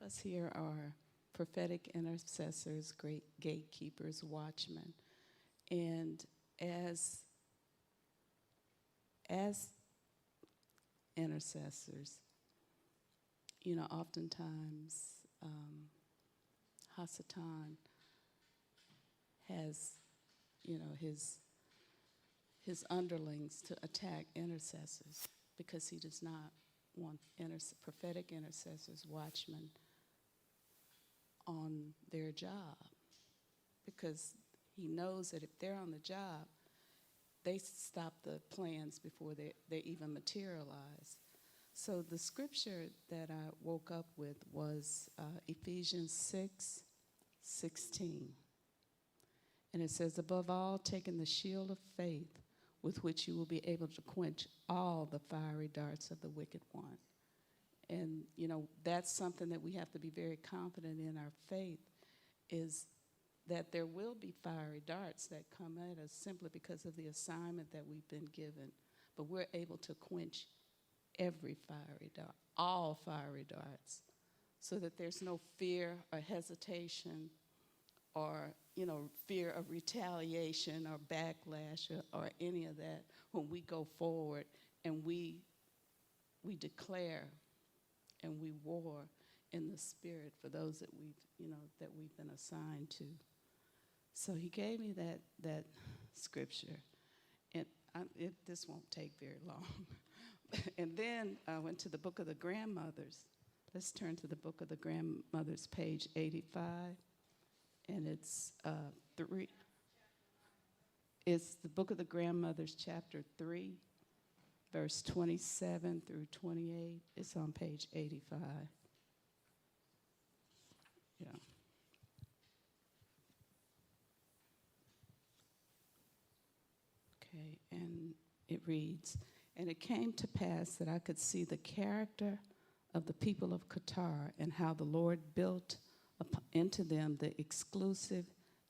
us here are prophetic intercessors, great gatekeepers, watchmen. And as intercessors, oftentimes Hasatan has, his underlings to attack intercessors because he does not want prophetic intercessors, watchmen, on their job, because he knows that if they're on the job, they stop the plans before they even materialize. So the scripture that I woke up with was Ephesians 6:16. And it says, above all, taking the shield of faith with which you will be able to quench all the fiery darts of the wicked one. And, that's something that we have to be very confident in our faith, is that there will be fiery darts that come at us simply because of the assignment that we've been given. But we're able to quench every fiery dart, all fiery darts, so that there's no fear or hesitation or, fear of retaliation or backlash or any of that when we go forward and we declare and we war in the spirit for those that we've been assigned to. So he gave me that scripture, and this won't take very long. And then I went to the book of the grandmothers. Let's turn to the book of the grandmothers, page 85, and it's 3. It's the book of the grandmothers, chapter 3, verse 27 through 28. It's on page 85. Yeah. Okay, and it reads, and it came to pass that I could see the character of the people of Qatar and how the Lord built into them the exclusive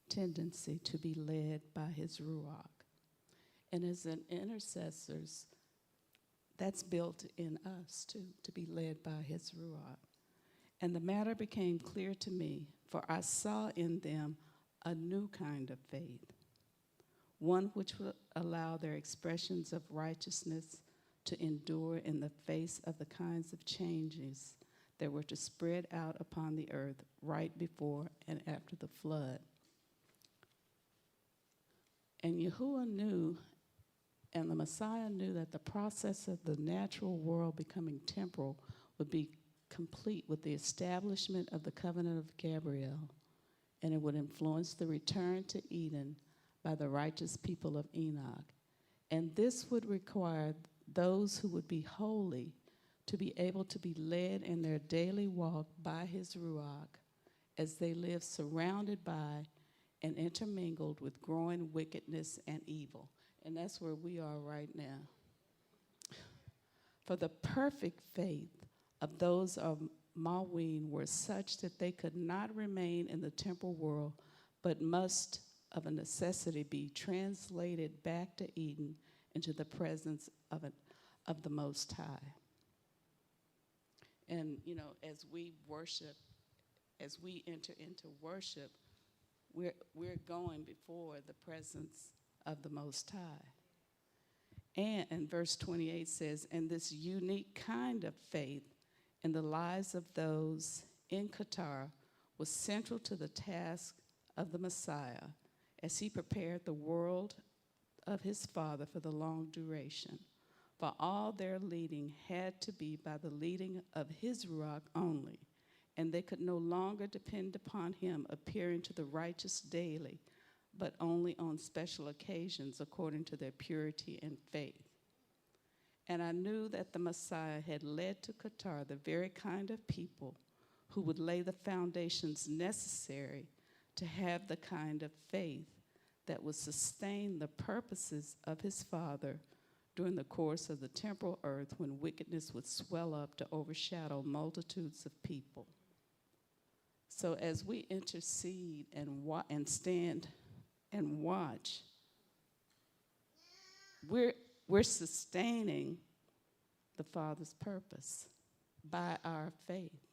tendency to be led by his Ruach. And as an intercessors, that's built in us too, to be led by his Ruach. And the matter became clear to me, for I saw in them a new kind of faith, one which would allow their expressions of righteousness to endure in the face of the kinds of changes that were to spread out upon the earth right before and after the flood. And Yahuwah knew, and the Messiah knew, that the process of the natural world becoming temporal would be complete with the establishment of the covenant of Gabriel, and it would influence the return to Eden by the righteous people of Enoch. And this would require those who would be holy to be able to be led in their daily walk by his Ruach as they live surrounded by and intermingled with growing wickedness and evil. And that's where we are right now. For the perfect faith of those of Maween were such that they could not remain in the temporal world, but must of a necessity be translated back to Eden into the presence of the Most High. And, as we worship, as we enter into worship, we're going before the presence of the Most High. And verse 28 says, and this unique kind of faith in the lives of those in Qatar was central to the task of the Messiah as he prepared the world of his Father for the long duration. For all their leading had to be by the leading of his Ruach only, and they could no longer depend upon him appearing to the righteous daily, but only on special occasions according to their purity and faith. And I knew that the Messiah had led to Qatar the very kind of people who would lay the foundations necessary to have the kind of faith that would sustain the purposes of his Father during the course of the temporal earth when wickedness would swell up to overshadow multitudes of people. So as we intercede and stand and watch, we're sustaining the Father's purpose by our faith.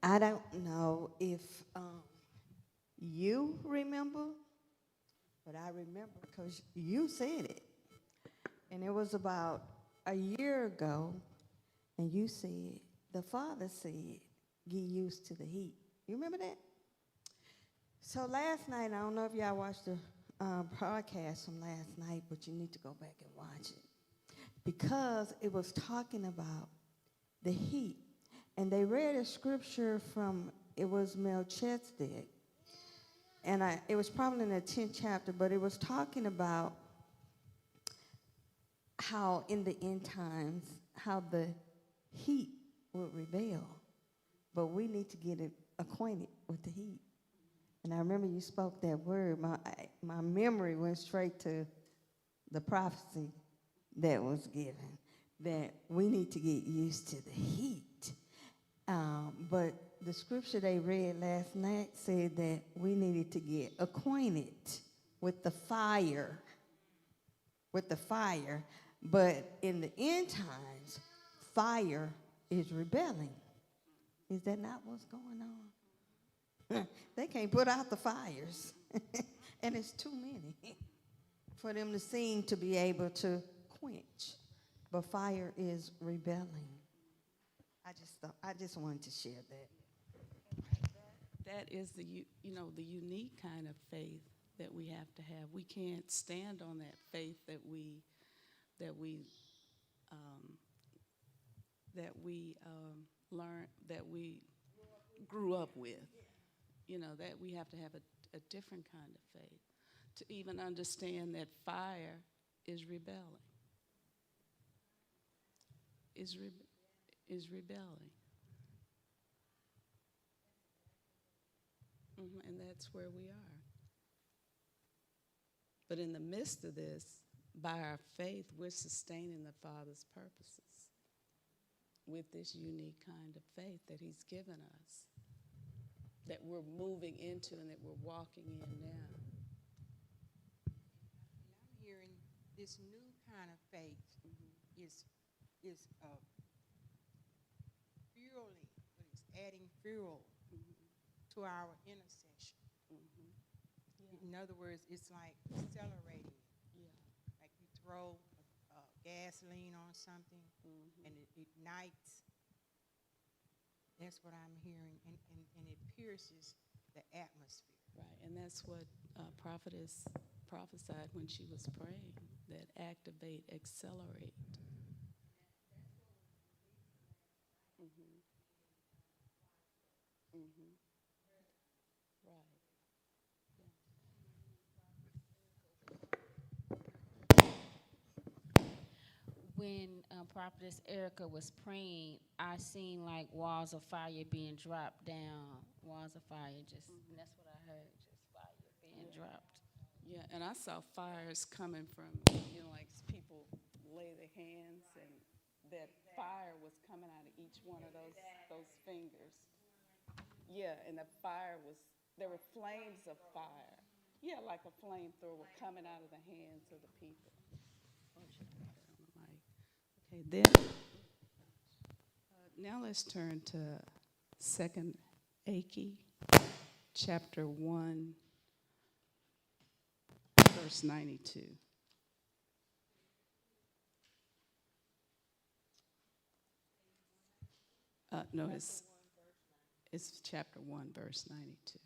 I don't know if you remember, but I remember because you said it. And it was about a year ago, and you said, the Father said, get used to the heat. You remember that? So last night, I don't know if y'all watched the broadcast from last night, but you need to go back and watch it. Because it was talking about the heat. And they read a scripture from, it was Melchizedek. And it was probably in the 10th chapter, but it was talking about how in the end times, how the heat would rebel. But we need to get acquainted with the heat. And I remember you spoke that word. My memory went straight to the prophecy that was given, that we need to get used to the heat. But the scripture they read last night said that we needed to get acquainted with the fire. But in the end times, fire is rebelling. Is that not what's going on? They can't put out the fires. And it's too many for them to seem to be able to quench. But fire is rebelling. I just wanted to share that. That is the unique kind of faith that we have to have. We can't stand on that faith that we learn, that we grew up with. That we have to have a different kind of faith to even understand that fire is rebelling. Is rebelling. And that's where we are. But in the midst of this, by our faith, we're sustaining the Father's purposes with this unique kind of faith that He's given us, that we're moving into and that we're walking in now. And I'm hearing this new kind of faith is fueling, but it's adding fuel to our intercession. Yeah. In other words, it's like accelerating. Yeah. Like you throw gasoline on something and it ignites. That's what I'm hearing, and it pierces the atmosphere. Right, and that's what prophetess prophesied when she was praying, that activate, accelerate. Right. When Prophetess Erica was praying, I seen like walls of fire being dropped down. Walls of fire, just and that's what I heard, just fire being dropped. Yeah, and I saw fires coming from, like people lay their hands, and that fire was coming out of each one of those fingers. Yeah, and the fire there were flames of fire. Yeah, like a flamethrower coming out of the hands of the people. Okay, then now let's turn to 2 Acts, chapter 1, verse 92. No, it's chapter 1, verse 92.